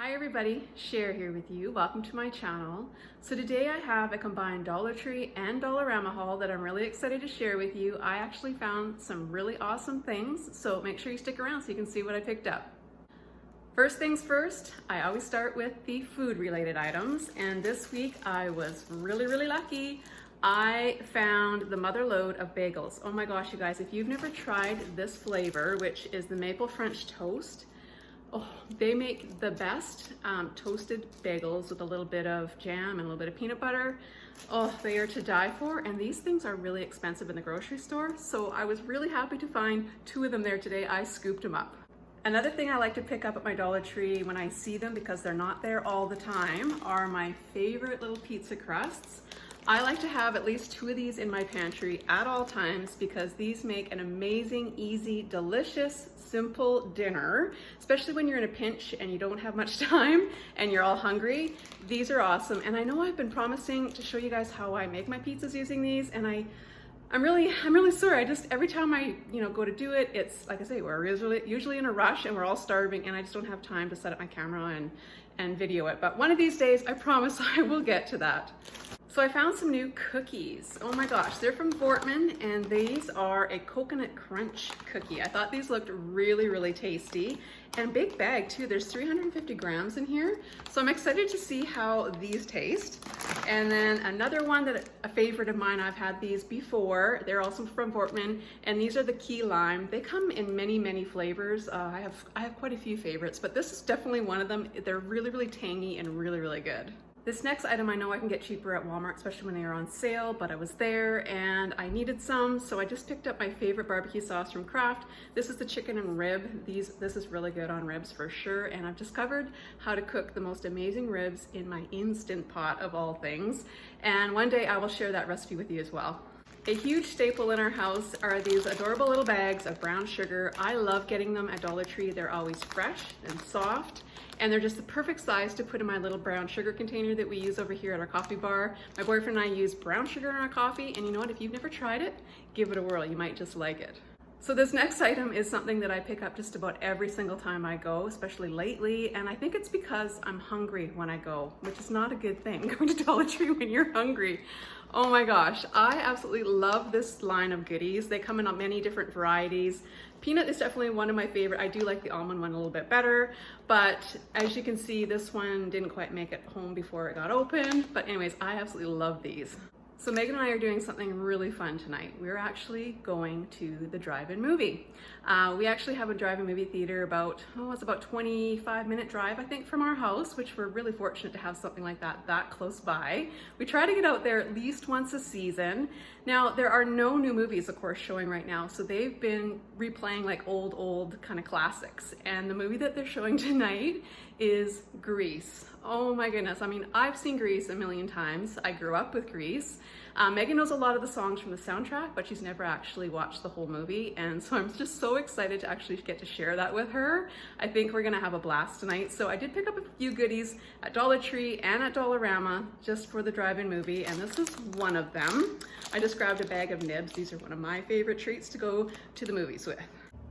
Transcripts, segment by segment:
Hi everybody, Cher here with you. Welcome to my channel. So today I have a combined Dollar Tree and Dollarama haul that I'm really excited to share with you. I actually found some really awesome things, so make sure you stick around so you can see what I picked up. First things first, I always start with the food related items, and this week I was really lucky. I found the mother lode of bagels. Oh my gosh, you guys, if you've never tried this flavor, which is the maple French toast, oh, they make the best toasted bagels with a little bit of jam and a little bit of peanut butter. Oh, they are to die for, and these things are really expensive in the grocery store, so I was really happy to find 2 of them there today. I scooped them up. Another thing I like to pick up at my Dollar Tree when I see them, because they're not there all the time, are my favorite little pizza crusts. I like to have at least 2 of these in my pantry at all times because these make an amazing, easy, delicious, simple dinner, especially when you're in a pinch and you don't have much time and you're all hungry. These are awesome, and I know I've been promising to show you guys how I make my pizzas using these, and I'm really sorry. Every time I go to do it, it's like I say, we're usually in a rush and we're all starving, and I just don't have time to set up my camera and video it. But one of these days, I promise I will get to that. So I found some new cookies. Oh my gosh, they're from Voortman, and these are a coconut crunch cookie. I thought these looked really tasty, and big bag too. There's 350 grams in here. So I'm excited to see how these taste. And then another one that a favorite of mine, I've had these before. They're also from Voortman, and these are the key lime. They come in many flavors. I have quite a few favorites, but this is definitely one of them. They're really tangy and really good. This next item I know I can get cheaper at Walmart, especially when they are on sale, but I was there and I needed some, so I just picked up my favorite barbecue sauce from Kraft. This is the chicken and rib. This is really good on ribs for sure, and I've discovered how to cook the most amazing ribs in my Instant Pot of all things, and one day I will share that recipe with you as well. A huge staple in our house are these adorable little bags of brown sugar. I love getting them at Dollar Tree. They're always fresh and soft, and they're just the perfect size to put in my little brown sugar container that we use over here at our coffee bar. My boyfriend and I use brown sugar in our coffee, and you know what? If you've never tried it, give it a whirl. You might just like it. So this next item is something that I pick up just about every single time I go, especially lately, and I think it's because I'm hungry when I go, which is not a good thing, going to Dollar Tree when you're hungry. Oh my gosh, I absolutely love this line of goodies. They come in many different varieties. Peanut is definitely one of my favorite. I do like the almond one a little bit better, but as you can see, this one didn't quite make it home before it got opened. But anyways, I absolutely love these. So Megan and I are doing something really fun tonight. We're actually going to the drive-in movie. We actually have a drive-in movie theater it's about 25-minute drive, I think, from our house, which we're really fortunate to have something like that close by. We try to get out there at least once a season. Now, there are no new movies, of course, showing right now, so they've been replaying like old kind of classics. And the movie that they're showing tonight is Grease. Oh my goodness. I mean, I've seen Grease a million times. I grew up with Grease. Megan knows a lot of the songs from the soundtrack, but she's never actually watched the whole movie. And so I'm just so excited to actually get to share that with her. I think we're gonna have a blast tonight. So I did pick up a few goodies at Dollar Tree and at Dollarama just for the drive-in movie, and this is one of them. I just grabbed a bag of nibs. These are one of my favorite treats to go to the movies with.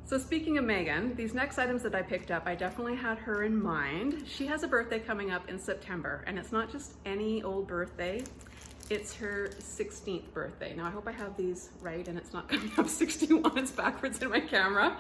So speaking of Megan, these next items that I picked up, I definitely had her in mind. She has a birthday coming up in September, and it's not just any old birthday. It's her 16th birthday. Now I hope I have these right and it's not coming up 61, it's backwards in my camera.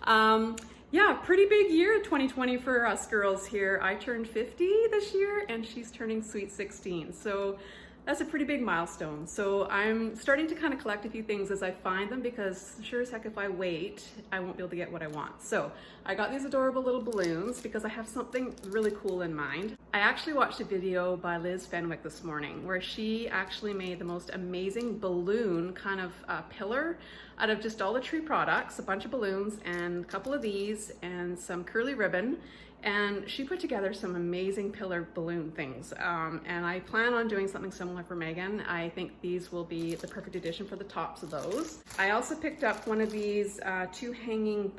Yeah, pretty big year 2020 for us girls here. I turned 50 this year and she's turning sweet 16. So that's a pretty big milestone. So I'm starting to kind of collect a few things as I find them, because sure as heck if I wait, I won't be able to get what I want. So I got these adorable little balloons because I have something really cool in mind. I actually watched a video by Liz Fenwick this morning where she actually made the most amazing balloon kind of pillar out of just Dollar Tree products, a bunch of balloons and a couple of these and some curly ribbon. And she put together some amazing pillar balloon things. And I plan on doing something similar for Megan. I think these will be the perfect addition for the tops of those. I also picked up one of these 2 hanging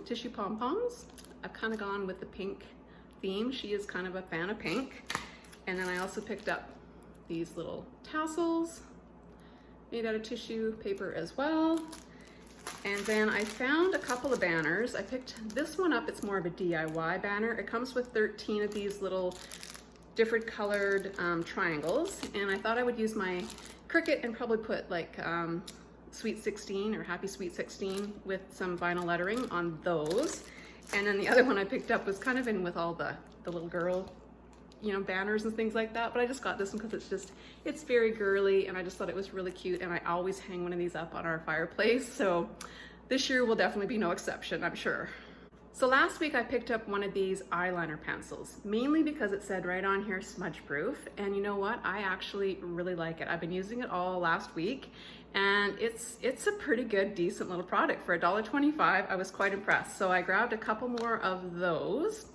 tissue pom-poms. I've kind of gone with the pink theme. She is kind of a fan of pink. And then I also picked up these little tassels made out of tissue paper as well. And then I found a couple of banners. I picked this one up. It's more of a DIY banner. It comes with 13 of these little different colored triangles. And I thought I would use my Cricut and probably put like Sweet 16 or Happy Sweet 16 with some vinyl lettering on those. And then the other one I picked up was kind of in with all the little girl, you know, banners and things like that. But I just got this one because it's very girly and I just thought it was really cute. And I always hang one of these up on our fireplace. So this year will definitely be no exception, I'm sure. So last week I picked up one of these eyeliner pencils, mainly because it said right on here smudge proof. And you know what? I actually really like it. I've been using it all last week and it's a pretty good, decent little product. For $1.25, I was quite impressed. So I grabbed a couple more of those.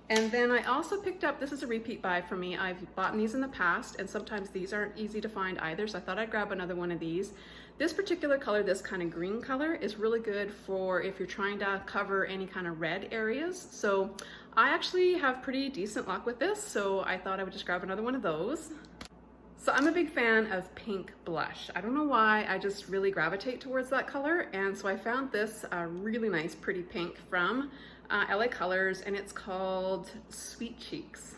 And then I also picked up, this is a repeat buy for me. I've bought these in the past and sometimes these aren't easy to find either. So I thought I'd grab another one of these. This particular color, this kind of green color, is really good for if you're trying to cover any kind of red areas. So I actually have pretty decent luck with this. So I thought I would just grab another one of those. So I'm a big fan of pink blush. I don't know why, I just really gravitate towards that color. And so I found this really nice, pretty pink from LA Colors, and it's called Sweet Cheeks.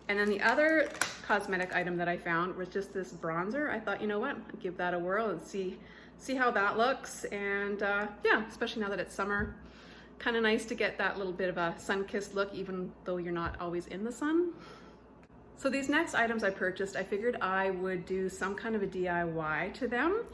And then the other cosmetic item that I found was just this bronzer. I thought, you know what, I'd give that a whirl and see how that looks. And yeah, especially now that it's summer, kind of nice to get that little bit of a sun-kissed look, even though you're not always in the sun. So these next items I purchased, I figured I would do some kind of a DIY to them.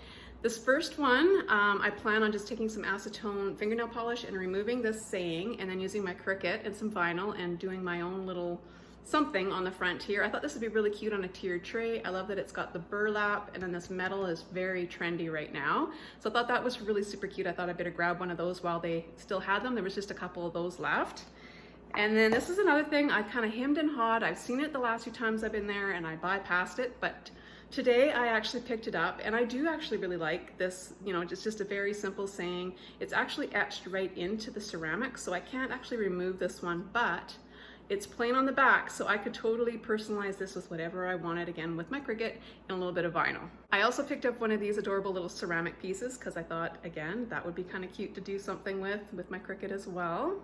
This first one, I plan on just taking some acetone fingernail polish and removing this saying, and then using my Cricut and some vinyl and doing my own little something on the front here. I thought this would be really cute on a tiered tray. I love that it's got the burlap, and then this metal is very trendy right now. So I thought that was really super cute. I thought I'd better grab one of those while they still had them. There was just a couple of those left. And then this is another thing I kind of hemmed and hawed. I've seen it the last few times I've been there and I bypassed it, but today I actually picked it up and I do actually really like this. You know, it's just a very simple saying. It's actually etched right into the ceramic, so I can't actually remove this one, but it's plain on the back, so I could totally personalize this with whatever I wanted, again with my Cricut and a little bit of vinyl. I also picked up one of these adorable little ceramic pieces because I thought, again, that would be kind of cute to do something with my Cricut as well.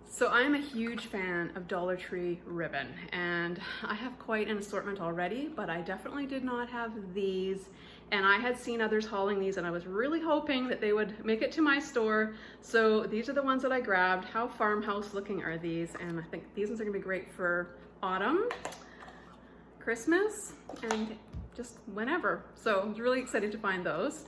So I'm a huge fan of Dollar Tree ribbon, and I have quite an assortment already, but I definitely did not have these. And I had seen others hauling these and I was really hoping that they would make it to my store. So these are the ones that I grabbed. How farmhouse looking are these? And I think these ones are gonna be great for autumn, Christmas, and just whenever. So I was really excited to find those.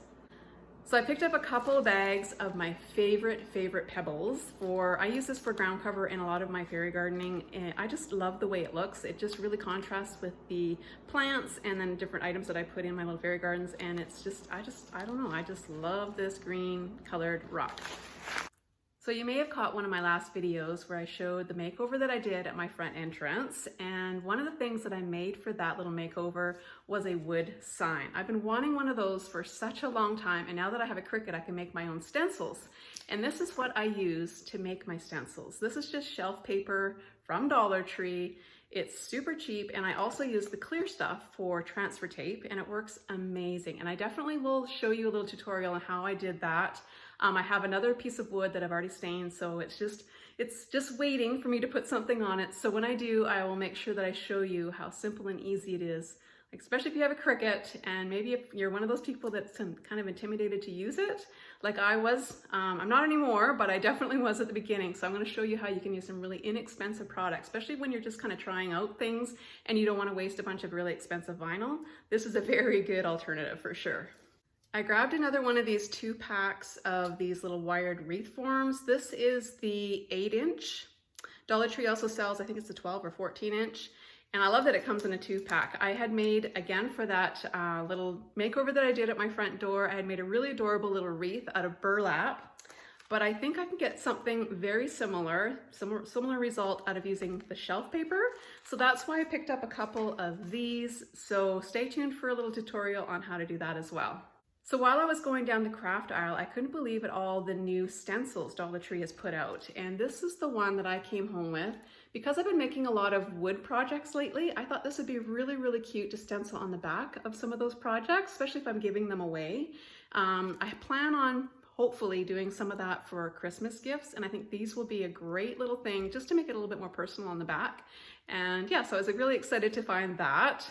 So I picked up a couple of bags of my favorite pebbles. I use this for ground cover in a lot of my fairy gardening, and I just love the way it looks. It just really contrasts with the plants and then different items that I put in my little fairy gardens, and it's just, I don't know, I just love this green colored rock. So you may have caught one of my last videos where I showed the makeover that I did at my front entrance, and one of the things that I made for that little makeover was a wood sign. I've been wanting one of those for such a long time, and now that I have a Cricut, I can make my own stencils. And this is what I use to make my stencils. This is just shelf paper from Dollar Tree. It's super cheap, and I also use the clear stuff for transfer tape, and it works amazing. And I definitely will show you a little tutorial on how I did that. I have another piece of wood that I've already stained, so it's just waiting for me to put something on it. So when I do, I will make sure that I show you how simple and easy it is, especially if you have a Cricut, and maybe if you're one of those people that's kind of intimidated to use it, like I was. I'm not anymore, but I definitely was at the beginning. So I'm going to show you how you can use some really inexpensive products, especially when you're just kind of trying out things and you don't want to waste a bunch of really expensive vinyl. This is a very good alternative for sure. I grabbed another one of these 2 packs of these little wired wreath forms. This is the 8-inch. Dollar Tree also sells, I think it's the 12 or 14-inch. And I love that it comes in a 2-pack. I had made, again, for that little makeover that I did at my front door, I had made a really adorable little wreath out of burlap. But I think I can get something very similar result out of using the shelf paper. So that's why I picked up a couple of these. So stay tuned for a little tutorial on how to do that as well. So while I was going down the craft aisle, I couldn't believe at all the new stencils Dollar Tree has put out. And this is the one that I came home with. Because I've been making a lot of wood projects lately, I thought this would be really cute to stencil on the back of some of those projects, especially if I'm giving them away. I plan on hopefully doing some of that for Christmas gifts. And I think these will be a great little thing just to make it a little bit more personal on the back. And yeah, so I was really excited to find that.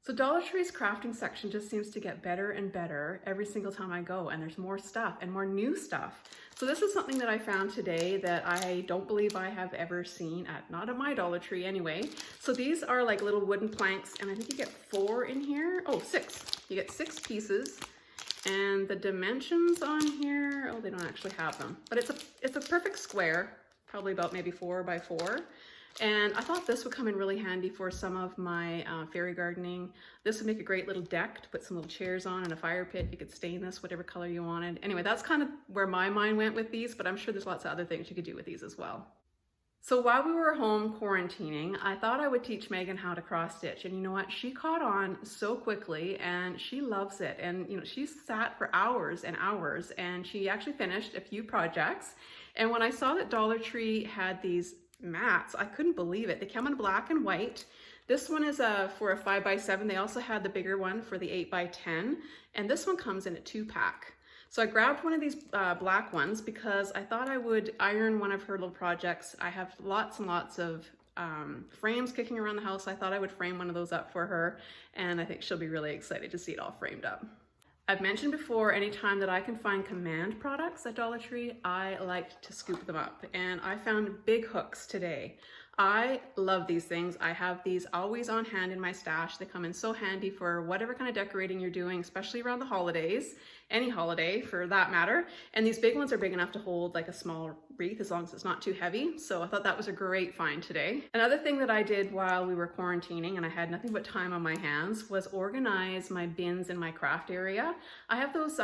So Dollar Tree's crafting section just seems to get better and better every single time I go, and there's more stuff and more new stuff. So this is something that I found today that I don't believe I have ever seen not at my Dollar Tree anyway. So these are like little wooden planks, and I think you get 4 in here. Oh, 6. You get 6 pieces, and the dimensions on here, oh, they don't actually have them, but it's a perfect square, probably about maybe 4 by 4. And I thought this would come in really handy for some of my fairy gardening. This would make a great little deck to put some little chairs on and a fire pit. You could stain this whatever color you wanted. Anyway, that's kind of where my mind went with these, but I'm sure there's lots of other things you could do with these as well. So while we were home quarantining, I thought I would teach Megan how to cross stitch. And you know what? She caught on so quickly and she loves it. And you know, she sat for hours and hours, and she actually finished a few projects. And when I saw that Dollar Tree had these mats, I couldn't believe it. They come in black and white. This one is for a 5 by 7. They also had the bigger one for the 8 by 10, and this one comes in a 2-pack. So I grabbed one of these black ones because I thought I would iron one of her little projects. I have lots and lots of frames kicking around the house. I thought I would frame one of those up for her, and I think she'll be really excited to see it all framed up. I've mentioned before, anytime that I can find command products at Dollar Tree, I like to scoop them up. And I found big hooks today. I love these things. I have these always on hand in my stash. They come in so handy for whatever kind of decorating you're doing, especially around the holidays, any holiday for that matter. And these big ones are big enough to hold like a small wreath as long as it's not too heavy. So I thought that was a great find today. Another thing that I did while we were quarantining and I had nothing but time on my hands was organize my bins in my craft area. I have those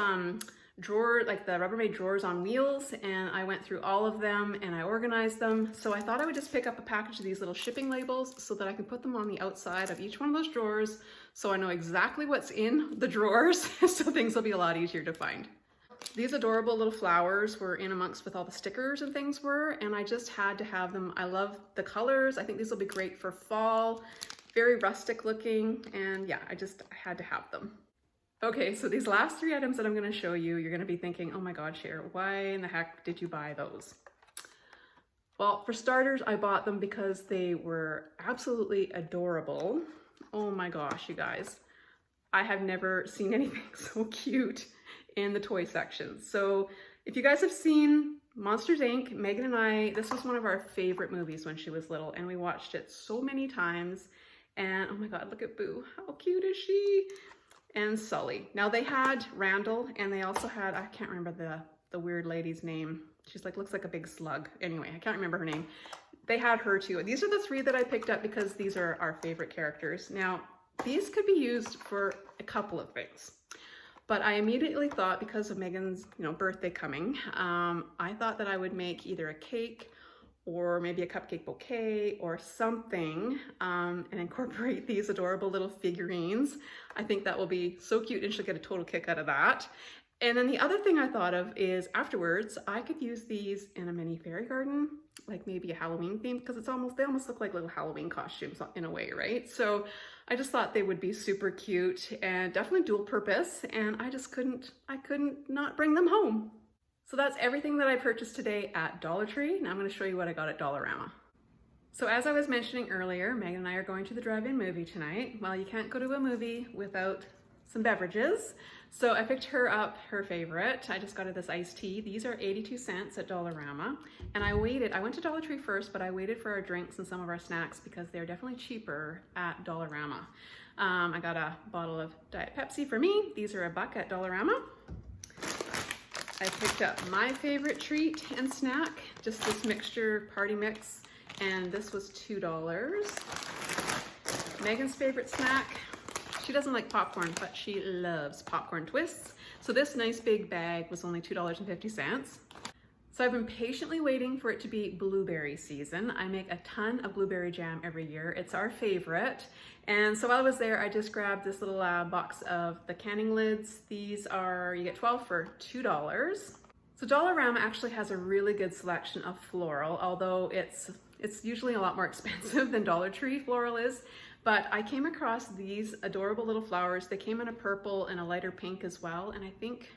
like the Rubbermaid drawers on wheels, and I went through all of them and I organized them. So I thought I would just pick up a package of these little shipping labels so that I can put them on the outside of each one of those drawers so I know exactly what's in the drawers so things will be a lot easier to find. These adorable little flowers were in amongst with all the stickers and things were, and I just had to have them. I love the colors. I think these will be great for fall, very rustic looking, and yeah, I had to have them. Okay, so these last 3 items that I'm going to show you, you're going to be thinking, oh my God, Cher, why in the heck did you buy those? Well, for starters, I bought them because they were absolutely adorable. Oh my gosh, you guys. I have never seen anything so cute in the toy section. So if you guys have seen Monsters, Inc., Megan and I, this was one of our favorite movies when she was little, and we watched it so many times. And oh my God, look at Boo. How cute is she? And Sully. Now they had Randall, and they also had, I can't remember the weird lady's name. She's like, looks like a big slug. Anyway, I can't remember her name. They had her too. These are the 3 that I picked up because these are our favorite characters. Now, these could be used for a couple of things. But I immediately thought, because of Megan's birthday coming, I thought that I would make either a cake or maybe a cupcake bouquet or something, and incorporate these adorable little figurines. I think that will be so cute, and she'll get a total kick out of that. And then the other thing I thought of is afterwards, I could use these in a mini fairy garden, like maybe a Halloween theme, because they almost look like little Halloween costumes in a way, right? So I just thought they would be super cute and definitely dual purpose, and I couldn't not bring them home. So that's everything that I purchased today at Dollar Tree. Now I'm going to show you what I got at Dollarama. So as I was mentioning earlier, Megan and I are going to the drive-in movie tonight. Well, you can't go to a movie without some beverages. So I picked her up her favorite. I just got her this iced tea. These are 82 cents at Dollarama. And I went to Dollar Tree first, but I waited for our drinks and some of our snacks because they're definitely cheaper at Dollarama. I got a bottle of Diet Pepsi for me. These are $1 at Dollarama. I picked up my favorite treat and snack, just this mixture party mix, and this was $2. Megan's favorite snack, she doesn't like popcorn, but she loves popcorn twists. So this nice big bag was only $2.50. So I've been patiently waiting for it to be blueberry season. I make a ton of blueberry jam every year. It's our favorite. And so while I was there, I just grabbed this little box of the canning lids. These are, you get 12 for $2. So Dollarama actually has a really good selection of floral, although it's usually a lot more expensive than Dollar Tree floral is. But I came across these adorable little flowers. They came in a purple and a lighter pink as well. And I think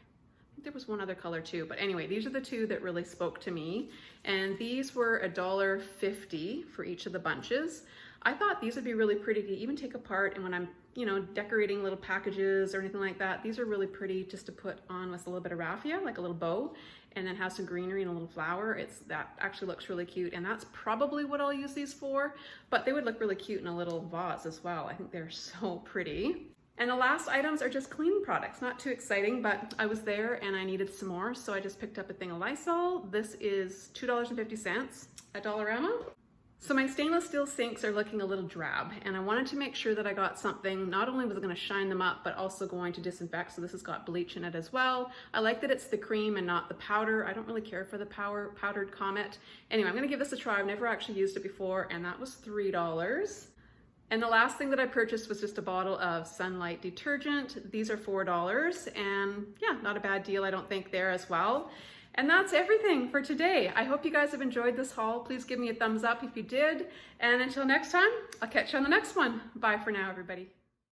there was one other color too, but anyway, these are the two that really spoke to me. And these were $1.50 for each of the bunches. I thought these would be really pretty to even take apart, and when I'm, you know, decorating little packages or anything like that, these are really pretty just to put on with a little bit of raffia, like a little bow, and then have some greenery and a little flower. That actually looks really cute, and that's probably what I'll use these for, but they would look really cute in a little vase as well. I think they're so pretty. And the last items are just cleaning products, not too exciting, but I was there and I needed some more, so I just picked up a thing of Lysol. This is $2.50 at Dollarama. So my stainless steel sinks are looking a little drab, and I wanted to make sure that I got something, not only was it going to shine them up, but also going to disinfect. So this has got bleach in it as well. I like that it's the cream and not the powder. I don't really care for the powdered Comet. Anyway, I'm going to give this a try. I've never actually used it before, and that was $3. And the last thing that I purchased was just a bottle of Sunlight detergent. These are $4, and yeah, not a bad deal, I don't think, there as well. And that's everything for today. I hope you guys have enjoyed this haul. Please give me a thumbs up if you did. And until next time, I'll catch you on the next one. Bye for now, everybody.